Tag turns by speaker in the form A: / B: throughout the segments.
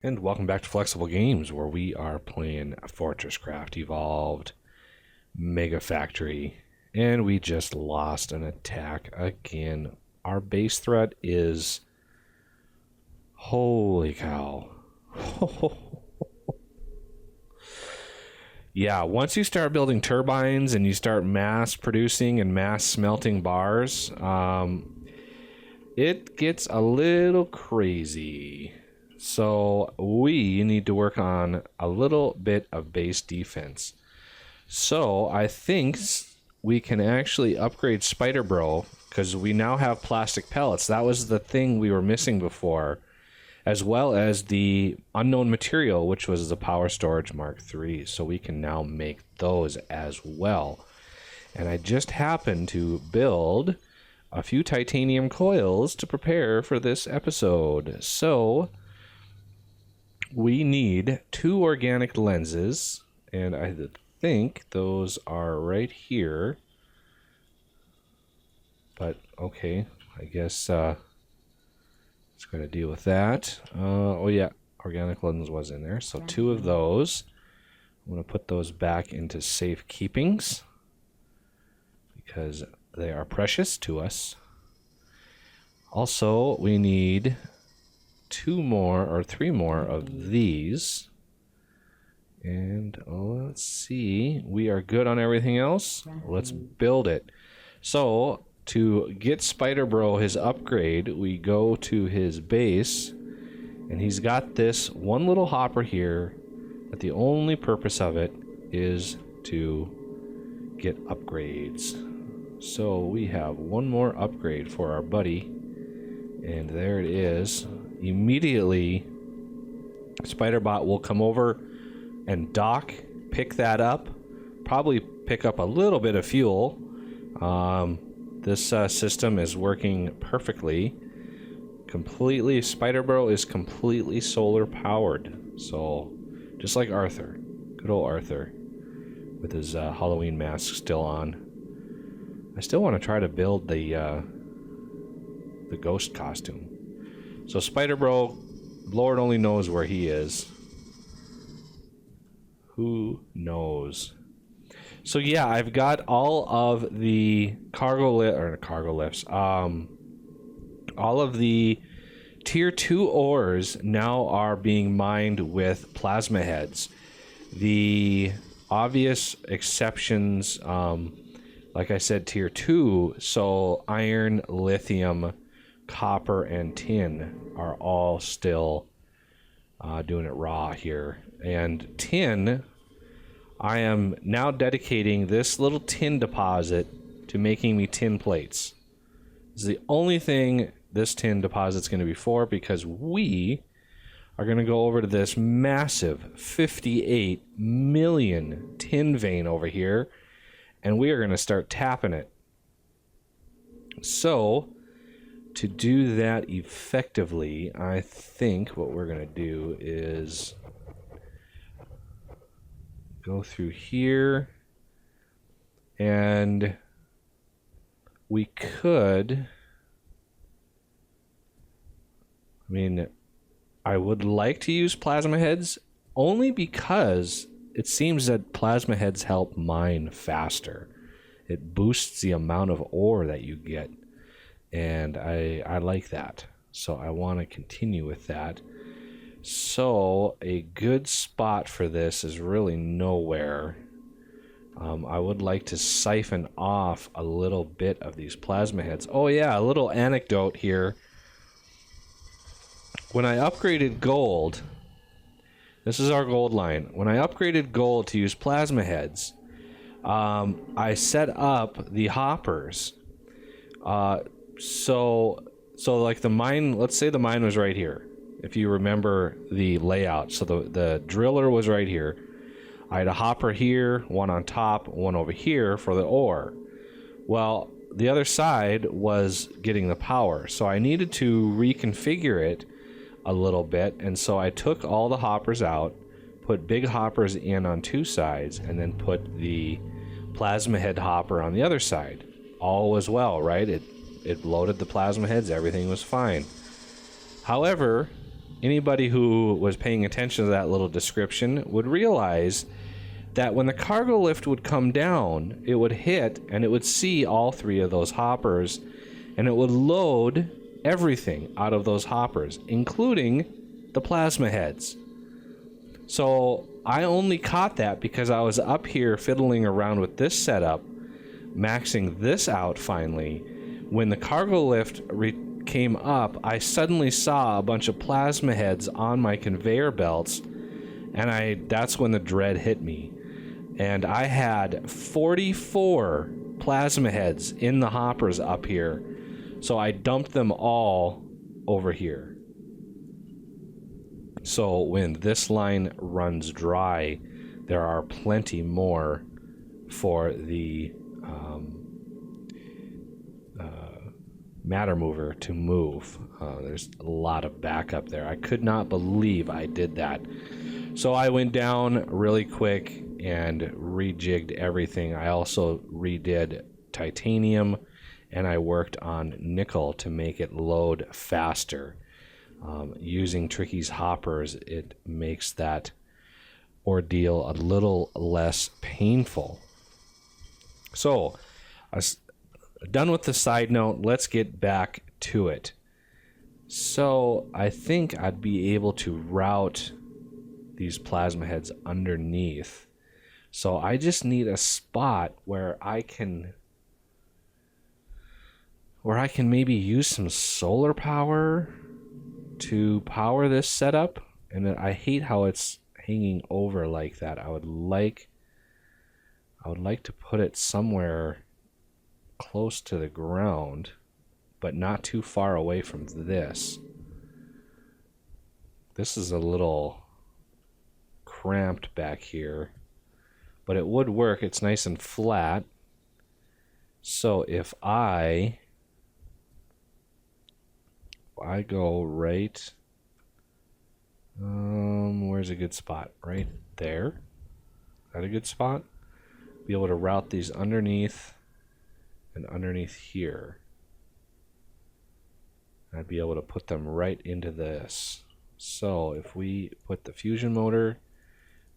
A: And welcome back to Flexible Games, where we are playing FortressCraft Evolved Mega Factory. And we just lost an attack again. Our base threat is... Holy cow. Yeah, once you start building turbines and you start mass producing and mass smelting bars, it gets a little crazy. So we need to work on a little bit of base defense. So I think we can actually upgrade Spider Bro because we now have plastic pellets. That was the thing we were missing before, as well as the unknown material, which was the Power Storage Mark III. So we can now make those as well. And I just happened to build a few titanium coils to prepare for this episode. So we need 2 organic lenses, and I think those are right here. But okay, I guess it's going to deal with that. Oh yeah, organic lens was in there, so 2 of those. I'm going to put those back into safe keepings because they are precious to us. Also, we need 2 more or 3 more of these. And let's see. We are good on everything else. Let's build it. So, to get Spider Bro his upgrade, we go to his base. And he's got this one little hopper here that the only purpose of it is to get upgrades. So, we have one more upgrade for our buddy. And there it is. Immediately, Spiderbot will come over and dock, pick that up, probably pick up a little bit of fuel. This system is working perfectly. Spider Bro is completely solar powered. So, just like Arthur, good old Arthur, with his Halloween mask still on. I still want to try to build the ghost costume. So Spider Bro, Lord only knows where he is. Who knows? So yeah, I've got all of the cargo lifts. All of the tier 2 ores now are being mined with plasma heads. The obvious exceptions, like I said, tier 2, so iron, lithium, copper, and tin are all still doing it raw here. And tin, I am now dedicating this little tin deposit to making me tin plates. This is the only thing this tin deposit's going to be for, because we are going to go over to this massive 58 million tin vein over here, and we are going to start tapping it. So, to do that effectively, I think what we're going to do is go through here, and we could... I would like to use plasma heads only because it seems that plasma heads help mine faster. It boosts the amount of ore that you get. And I like that. So I want to continue with that. So a good spot for this is really nowhere. I would like to siphon off a little bit of these plasma heads. Oh yeah, a little anecdote here. When I upgraded gold, this is our gold line. When I upgraded gold to use plasma heads, I set up the hoppers. So like the mine, let's say the mine was right here, if you remember the layout. So the driller was right here. I had a hopper here, one on top, one over here for the ore. Well, the other side was getting the power, so I needed to reconfigure it a little bit, and so I took all the hoppers out, put big hoppers in on 2 sides, and then put the plasma head hopper on the other side. All was well, right? It loaded the plasma heads, everything was fine. However, anybody who was paying attention to that little description would realize that when the cargo lift would come down, it would hit and it would see all 3 of those hoppers, and it would load everything out of those hoppers, including the plasma heads. So I only caught that because I was up here fiddling around with this setup, maxing this out finally. When the cargo lift came up, I suddenly saw a bunch of plasma heads on my conveyor belts, and that's when the dread hit me. And I had 44 plasma heads in the hoppers up here, so I dumped them all over here. So when this line runs dry, there are plenty more for the matter mover to move. There's a lot of backup there. I could not believe I did that. So I went down really quick and rejigged everything. I also redid titanium, and I worked on nickel to make it load faster. Using Tricky's hoppers, it makes that ordeal a little less painful. So, done with the side note, let's get back to it. So, I think I'd be able to route these plasma heads underneath. So I just need a spot where I can maybe use some solar power to power this setup. And I hate how it's hanging over like that. I would like to put it somewhere close to the ground, but not too far away from this. This is a little cramped back here, but it would work. It's nice and flat. So if I go right, where's a good spot? Right there. Is that a good spot? Be able to route these underneath and underneath here. I'd be able to put them right into this. So if we put the fusion motor,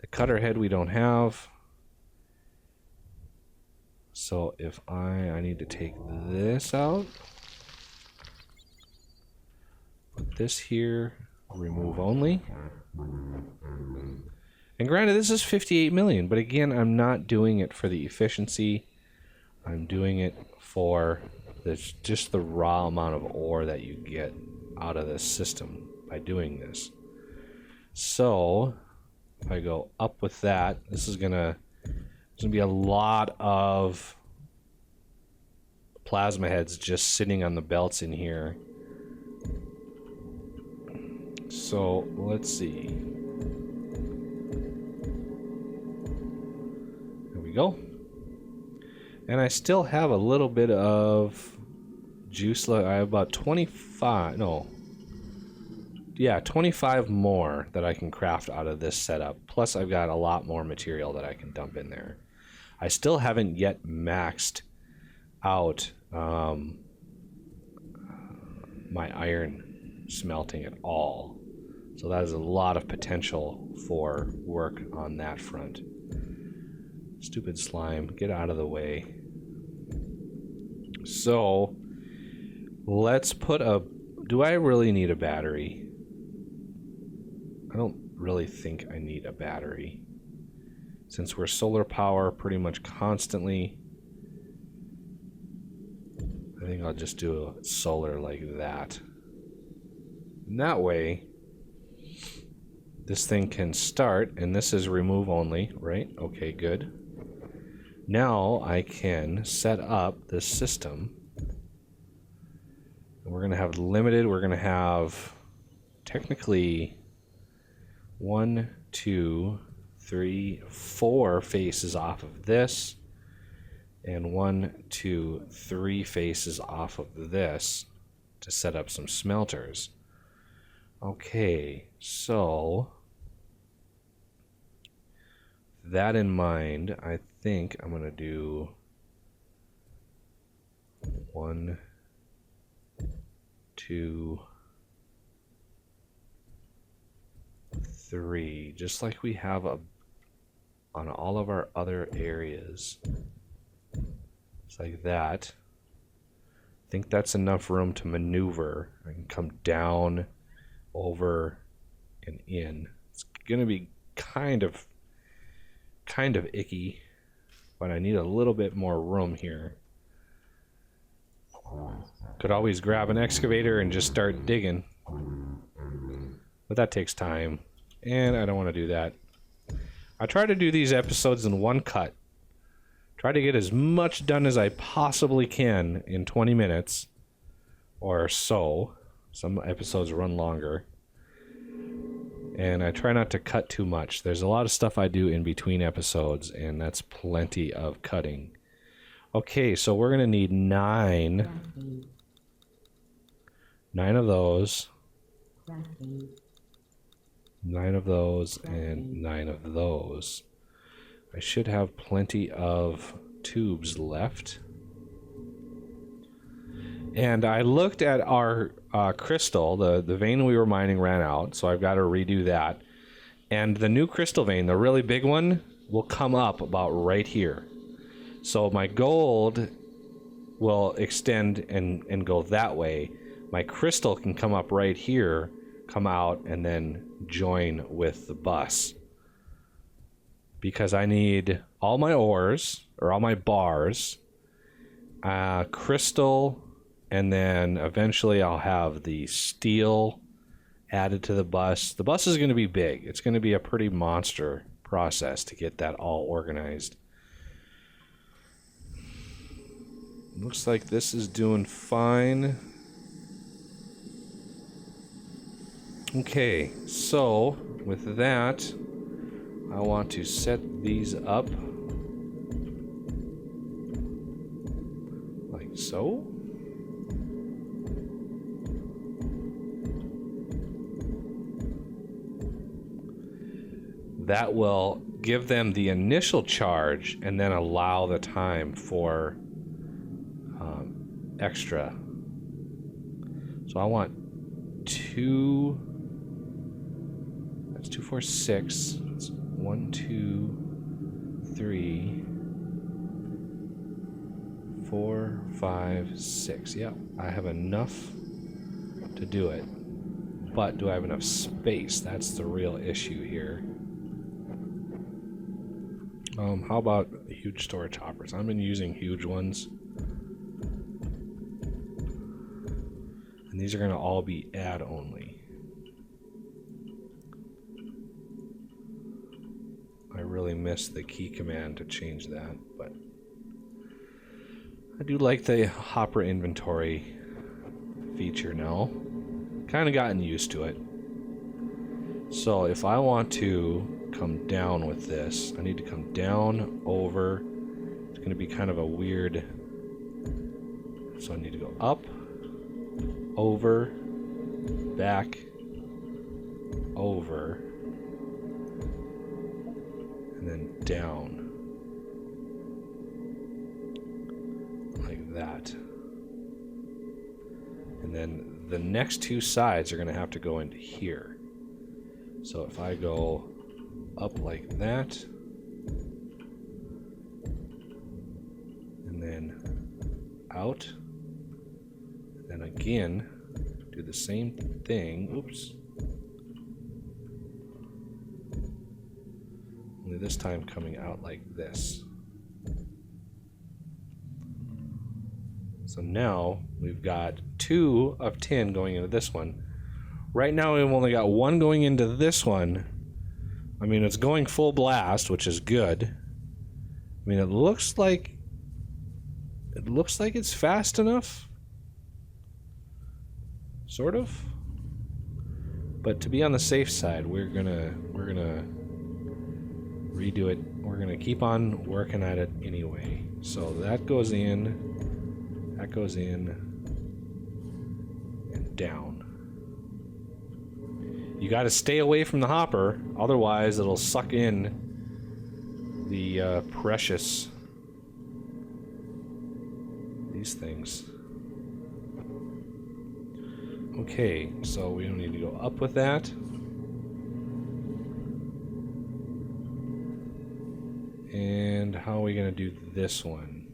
A: the cutter head we don't have. So if I need to take this out, put this here, remove only. And granted, this is 58 million, but again, I'm not doing it for the efficiency. I'm doing it for just the raw amount of ore that you get out of this system by doing this. So if I go up with that, this is gonna be a lot of plasma heads just sitting on the belts in here. So let's see. There we go. And I still have a little bit of juice left. I have about 25, no. Yeah, 25 more that I can craft out of this setup. Plus I've got a lot more material that I can dump in there. I still haven't yet maxed out my iron smelting at all. So that is a lot of potential for work on that front. Stupid slime, get out of the way. So let's put do I really need a battery? I don't really think I need a battery. Since we're solar power pretty much constantly, I think I'll just do a solar like that. And that way, this thing can start, and this is remove only, right? Okay, good. Now I can set up this system. And we're going to have limited, we're going to have technically 1, 2, 3, 4 faces off of this, and 1, 2, 3 faces off of this to set up some smelters. Okay, so that in mind, I think I'm going to do 1, 2, 3, just like we have on all of our other areas. It's like that. I think that's enough room to maneuver. I can come down, over, and in. It's gonna be kind of icky, but I need a little bit more room here. Could always grab an excavator and just start digging, but that takes time, and I don't want to do that. I try to do these episodes in one cut. Try to get as much done as I possibly can in 20 minutes or so. Some episodes run longer. And I try not to cut too much. There's a lot of stuff I do in between episodes, and that's plenty of cutting. Okay, so we're going to need 9 of those. 9 of those and 9 of those. I should have plenty of tubes left. And I looked at our crystal. The vein we were mining ran out, so I've got to redo that. And the new crystal vein, the really big one, will come up about right here. So my gold will extend and go that way. My crystal can come up right here, come out, and then join with the bus. Because I need all my ores, or all my bars, crystal, and then eventually I'll have the steel added to the bus. The bus is going to be big. It's going to be a pretty monster process to get that all organized. Looks like this is doing fine. Okay, so with that, I want to set these up like so. That will give them the initial charge and then allow the time for extra. So I want 2. That's 2, 4, 6. That's 1, 2, 3, 4, 5, 6. Yep, I have enough to do it. But do I have enough space? That's the real issue here. How about huge storage hoppers? I've been using huge ones. And these are going to all be add only. I really missed the key command to change that, but I do like the hopper inventory feature now. Kind of gotten used to it. So if I want to come down with this, I need to come down, over. It's going to be kind of a weird, so I need to go up, over, back, over, and then down, like that. And then the next 2 sides are going to have to go into here. So if I go up like that, and then out, and then again, do the same thing. Oops. Only this time coming out like this. So now we've got 2 of 10 going into this one. Right now we've only got 1 going into this one. I mean, it's going full blast, which is good. I mean, it looks like it's fast enough. Sort of. But to be on the safe side, we're gonna redo it. We're gonna keep on working at it anyway. So that goes in, and down. You got to stay away from the hopper, otherwise it'll suck in the precious these things. Okay, so we don't need to go up with that. how are we going to do this one?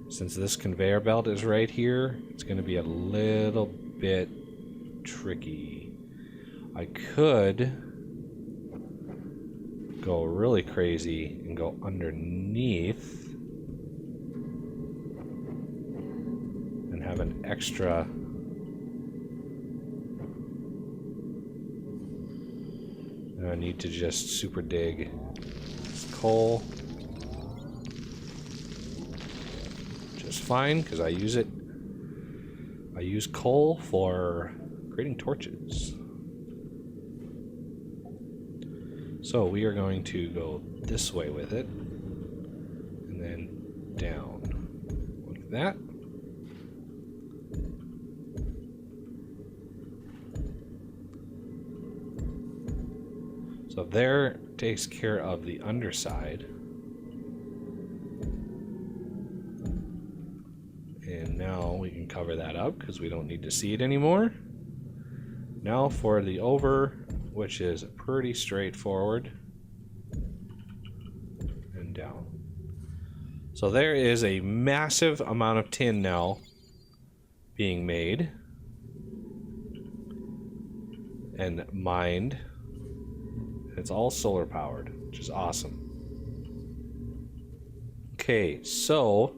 A: Since this conveyor belt is right here, it's going to be a little bit tricky. I could go really crazy and go underneath and have an extra. I need to just super dig this coal. Just fine, because I use it. I use coal for creating torches. So we are going to go this way with it, and then down like that. So there takes care of the underside. And now we can cover that up because we don't need to see it anymore. Now for the over, which is pretty straightforward. And down. So there is a massive amount of tin now being made and mined. It's all solar powered, which is awesome. Okay, so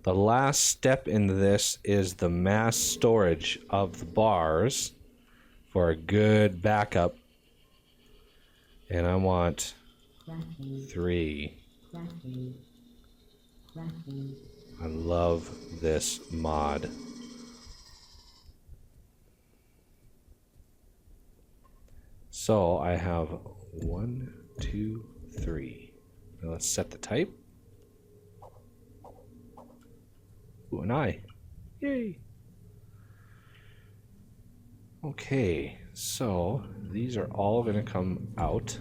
A: the last step in this is the mass storage of the bars for a good backup. And I want 3. I love this mod. So I have 1, 2, 3. Now let's set the type. Ooh, an eye. Yay! Okay, so these are all going to come out.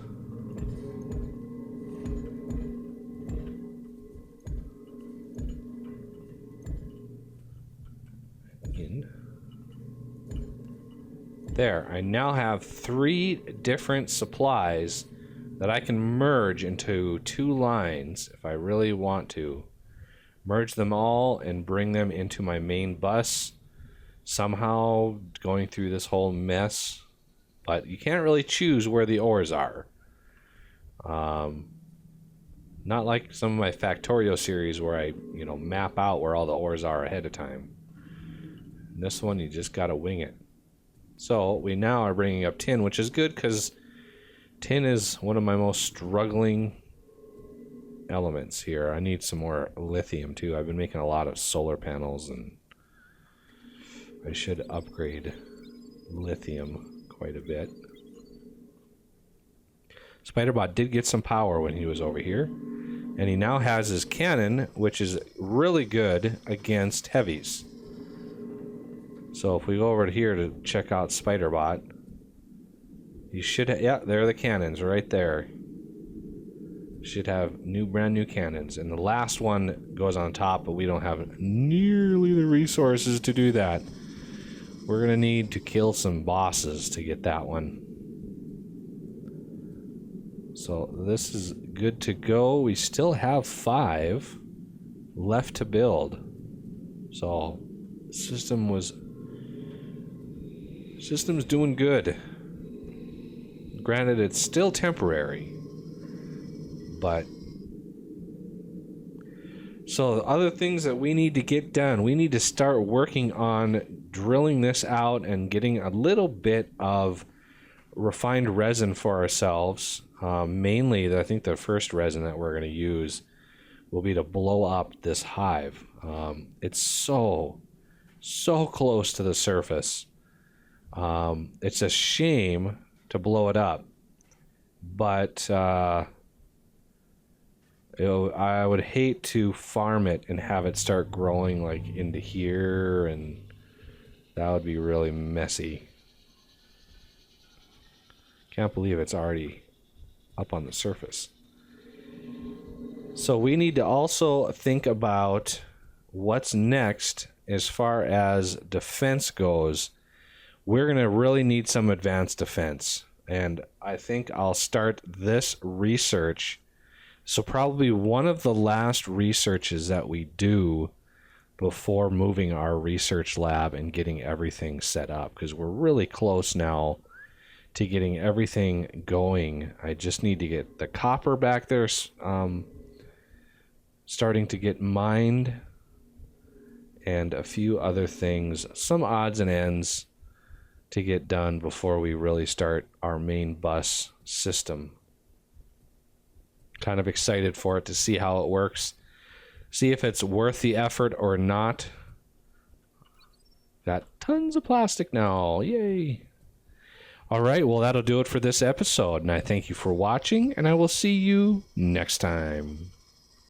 A: In. There, I now have 3 different supplies that I can merge into 2 lines if I really want to. Merge them all and bring them into my main bus. Somehow going through this whole mess. But you can't really choose where the ores are. Not like some of my Factorio series where I, map out where all the ores are ahead of time. In this one, you just gotta wing it. So we now are bringing up tin, which is good because tin is one of my most struggling elements here. I need some more lithium too. I've been making a lot of solar panels and I should upgrade lithium quite a bit. Spiderbot did get some power when he was over here, and he now has his cannon, which is really good against heavies. So if we go over to here to check out Spiderbot, you should yeah, there are the cannons right there. Should have brand new cannons, and the last one goes on top, but we don't have nearly the resources to do that. We're gonna need to kill some bosses to get that one. So this is good to go. We still have 5 left to build. So system's doing good. Granted, it's still temporary. But so other things that we need to get done, we need to start working on drilling this out and getting a little bit of refined resin for ourselves. Mainly, I think the first resin that we're going to use will be to blow up this hive. It's so close to the surface. It's a shame to blow it up, but I would hate to farm it and have it start growing like into here, and that would be really messy. Can't believe it's already up on the surface. So we need to also think about what's next as far as defense goes. We're going to really need some advanced defense, and I think I'll start this research So probably one of the last researches that we do before moving our research lab and getting everything set up, because we're really close now to getting everything going. I just need to get the copper back there starting to get mined, and a few other things, some odds and ends to get done before we really start our main bus system. Kind of excited for it, to see how it works, see if it's worth the effort or not. Got tons of plastic now, yay. All right, well, that'll do it for this episode, and I thank you for watching, and I will see you next time.